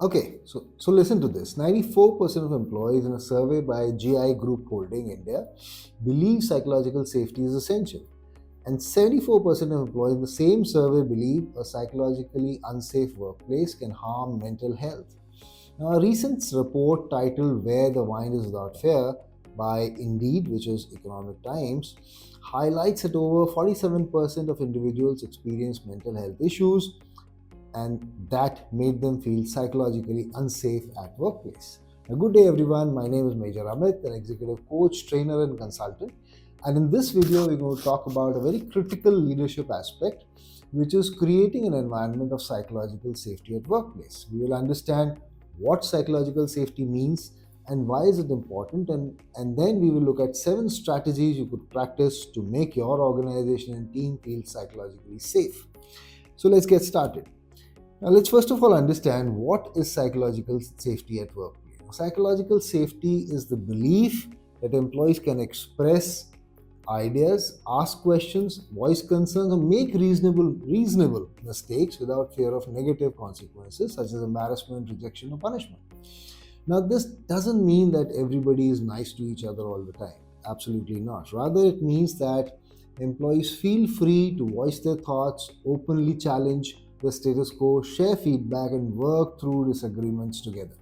Okay, so listen to this. 94% of employees in a survey by GI Group Holding India believe psychological safety is essential. And 74% of employees in the same survey believe a psychologically unsafe workplace can harm mental health. Now, a recent report titled Where the Wine is Without Fear by Indeed, which is Economic Times, highlights that over 47% of individuals experience mental health issues and that made them feel psychologically unsafe at workplace. Now, good day everyone. My name is Major Amit, an executive coach, trainer, and consultant. And in this video, we're going to talk about a very critical leadership aspect, which is creating an environment of psychological safety at workplace. We will understand what psychological safety means and why is it important, and then we will look at 7 strategies you could practice to make your organization and team feel psychologically safe. So let's get started. Now, let's first of all understand what is psychological safety at work. Psychological safety is the belief that employees can express ideas, ask questions, voice concerns, or make reasonable mistakes without fear of negative consequences such as embarrassment, rejection, or punishment. Now, this doesn't mean that everybody is nice to each other all the time. Absolutely not. Rather, it means that employees feel free to voice their thoughts, openly challenge the status quo, share feedback, and work through disagreements together.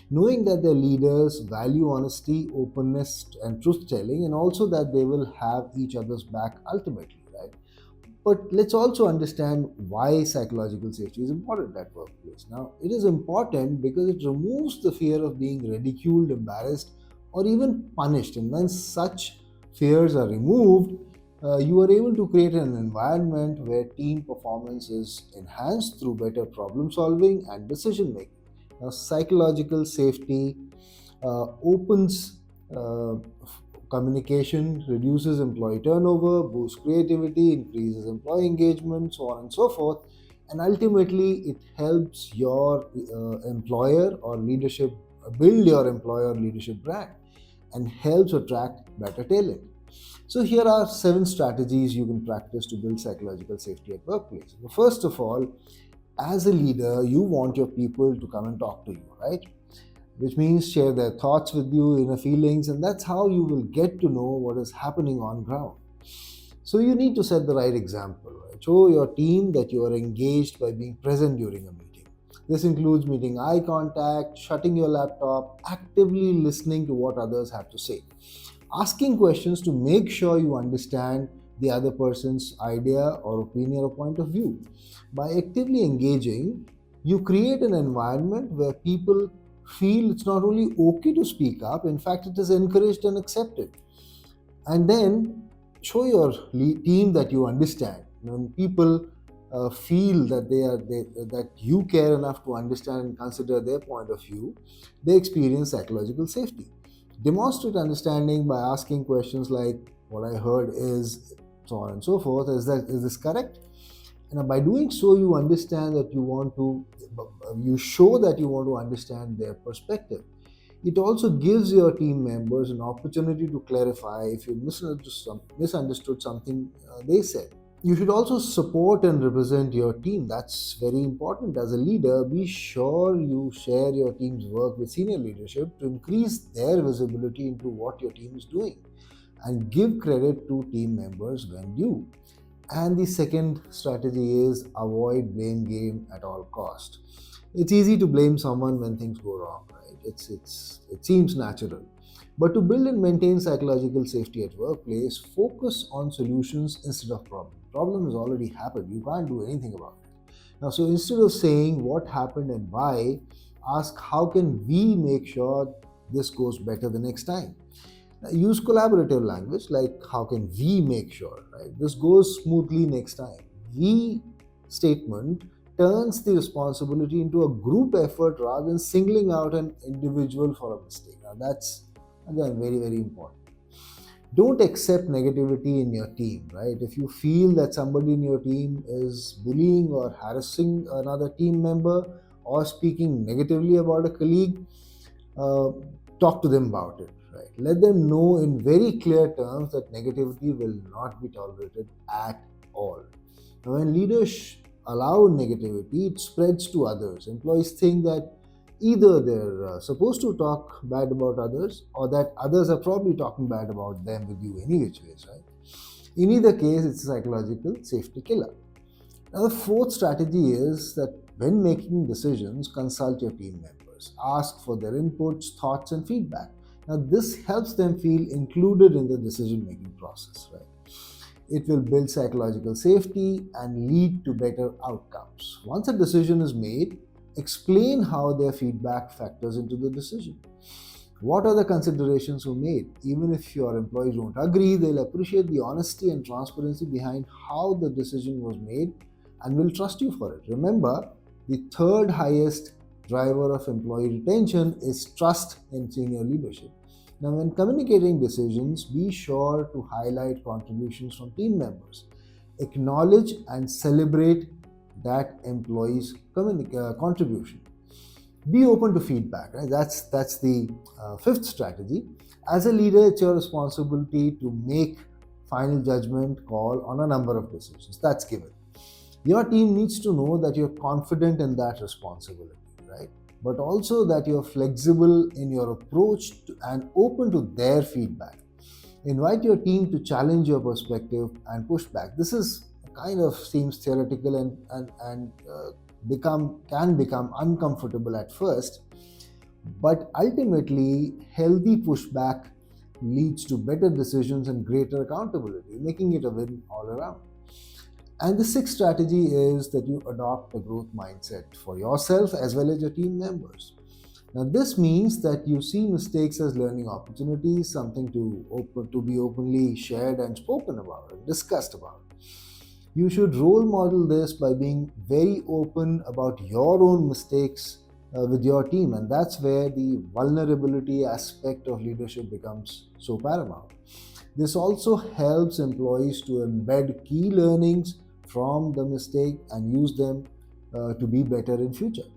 Knowing that their leaders value honesty, openness, and truth telling, and also that they will have each other's back ultimately, right? But let's also understand why psychological safety is important at workplace. Now, it is important because it removes the fear of being ridiculed, embarrassed, or even punished. And when such fears are removed, you are able to create an environment where team performance is enhanced through better problem solving and decision making. Now, psychological safety opens communication, reduces employee turnover, boosts creativity, increases employee engagement, so on and so forth. And ultimately, it helps your employer or leadership build your employer leadership brand and helps attract better talent. So here are 7 strategies you can practice to build psychological safety at workplace. First of all, as a leader, you want your people to come and talk to you, right? Which means share their thoughts with you, inner feelings, and that's how you will get to know what is happening on ground. So you need to set the right example, right? Show your team that you are engaged by being present during a meeting. This includes meeting eye contact, shutting your laptop, actively listening to what others have to say, asking questions to make sure you understand the other person's idea or opinion or point of view. By actively engaging, you create an environment where people feel it's not only okay to speak up, in fact, it is encouraged and accepted. And then show your team that you understand. When people feel that that you care enough to understand and consider their point of view, they experience psychological safety. Demonstrate understanding by asking questions like, "What I heard is," so on and so forth. Is this correct? And by doing so, you understand that you show that you want to understand their perspective. It also gives your team members an opportunity to clarify if you misunderstood something they said. You should also support and represent your team. That's very important. As a leader, be sure you share your team's work with senior leadership to increase their visibility into what your team is doing and give credit to team members when due. And the second strategy is avoid blame game at all cost. It's easy to blame someone when things go wrong, right? It seems natural. But to build and maintain psychological safety at workplace, focus on solutions instead of problem. Problem has already happened. You can't do anything about it. Now, so instead of saying what happened and why, ask how can we make sure this goes better the next time. Use collaborative language like how can we make sure, right? This goes smoothly next time. We statement turns the responsibility into a group effort rather than singling out an individual for a mistake. Now that's again very, very important. Don't accept negativity in your team, right? If you feel that somebody in your team is bullying or harassing another team member or speaking negatively about a colleague, uh, talk to them about it, right? Let them know in very clear terms that negativity will not be tolerated at all. Now, when leaders allow negativity, it spreads to others. Employees think that either they're supposed to talk bad about others, or that others are probably talking bad about them with you any which ways, right? In either case, it's a psychological safety killer. Now, the fourth strategy is that when making decisions, consult your team members. Ask for their inputs, thoughts, and feedback. Now, this helps them feel included in the decision making process, right? It will build psychological safety and lead to better outcomes. Once a decision is made, explain how their feedback factors into the decision. What are the considerations were made? Even if your employees don't agree, they'll appreciate the honesty and transparency behind how the decision was made and will trust you for it. Remember, the third highest driver of employee retention is trust in senior leadership. Now, when communicating decisions, be sure to highlight contributions from team members. Acknowledge and celebrate that employee's contribution. Be open to feedback, right? That's the fifth strategy. As a leader, it's your responsibility to make final judgment call on a number of decisions. That's given. Your team needs to know that you're confident in that responsibility, right? But also that you're flexible in your approach and open to their feedback. Invite your team to challenge your perspective and push back. This is kind of seems theoretical and can become uncomfortable at first, but ultimately, healthy pushback leads to better decisions and greater accountability, making it a win all around. And the sixth strategy is that you adopt a growth mindset for yourself as well as your team members. Now, this means that you see mistakes as learning opportunities, something to be openly shared and spoken about and discussed about. You should role model this by being very open about your own mistakes with your team, and that's where the vulnerability aspect of leadership becomes so paramount. This also helps employees to embed key learnings from the mistake and use them to be better in future.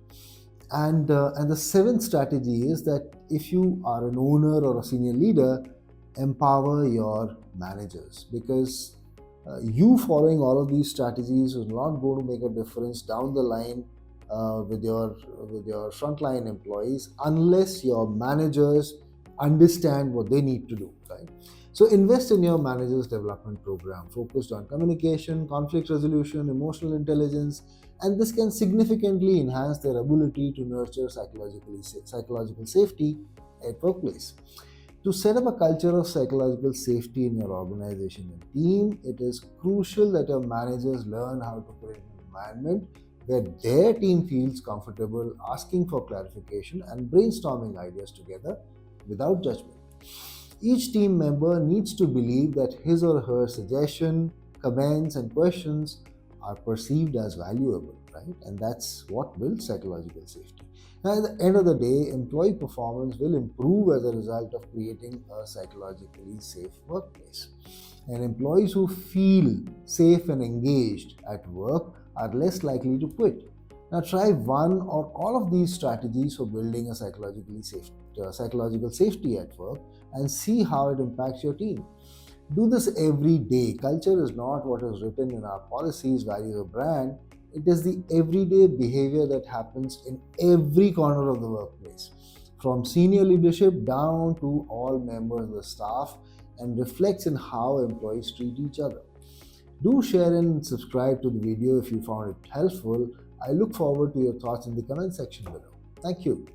And the seventh strategy is that if you are an owner or a senior leader, empower your managers, because you following all of these strategies is not going to make a difference down the line with your frontline employees unless your managers understand what they need to do, right? So invest in your managers development program focused on communication, conflict resolution, emotional intelligence, and this can significantly enhance their ability to nurture psychological safety at workplace. To set up a culture of psychological safety in your organization and team, it is crucial that your managers learn how to create an environment where their team feels comfortable asking for clarification and brainstorming ideas together without judgment. Each team member needs to believe that his or her suggestion, comments, and questions are perceived as valuable, right? And that's what builds psychological safety. Now, at the end of the day, employee performance will improve as a result of creating a psychologically safe workplace. And employees who feel safe and engaged at work are less likely to quit. Now, try one or all of these strategies for building a psychological safety at work and see how it impacts your team. Do this every day. Culture is not what is written in our policies, values, or brand. It is the everyday behavior that happens in every corner of the workplace, from senior leadership down to all members of the staff, and reflects in how employees treat each other. Do share and subscribe to the video if you found it helpful. I look forward to your thoughts in the comment section below. Thank you.